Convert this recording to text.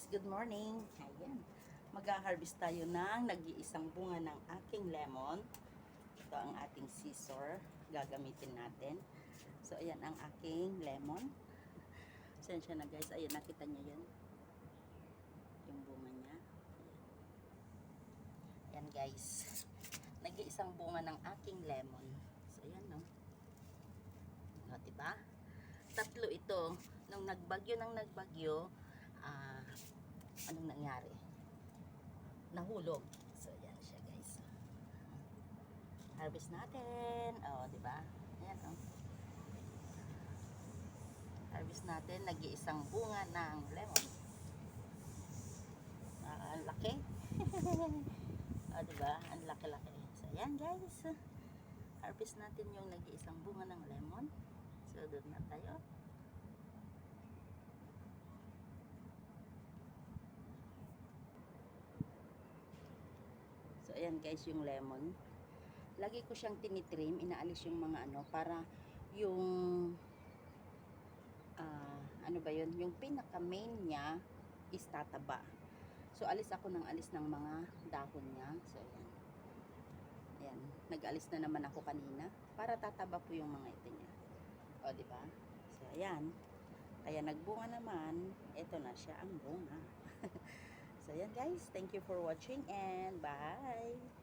guys, good morning. Ayan. Mag-harvest tayo ng nag-iisang bunga ng aking lemon. Ito ang ating scissor. Gagamitin natin. So, ayan ang aking lemon. Sensya na guys. Ayan, nakita niyo yun. Yung bunga niya. Ayan guys. Nag-iisang bunga ng aking lemon. So, ayan no. O, diba? Tatlo ito. Nung nagbagyo anong nangyari? Nahulog. So, yan siya guys. Harvest natin. O, diba? Ayan o. Harvest natin. Nag-iisang bunga ng lemon. Ang laki. O, diba? Ang laki-laki. So, ayan guys. Harvest natin yung nag-iisang bunga ng lemon. So, doon na tayo. So, ayan guys, yung lemon. Lagi ko siyang tinitrim, inaalis yung mga ano, para yung, ano ba yun, yung pinaka main niya is tataba. So, alis ako ng alis ng mga dahon niya. So, ayan. Ayan, nag-alis na naman ako kanina, para tataba po yung mga ito niya. O, diba? So, ayan. Kaya nagbunga naman, ito na siya ang bunga. So, ayan guys, thank you for watching and bye!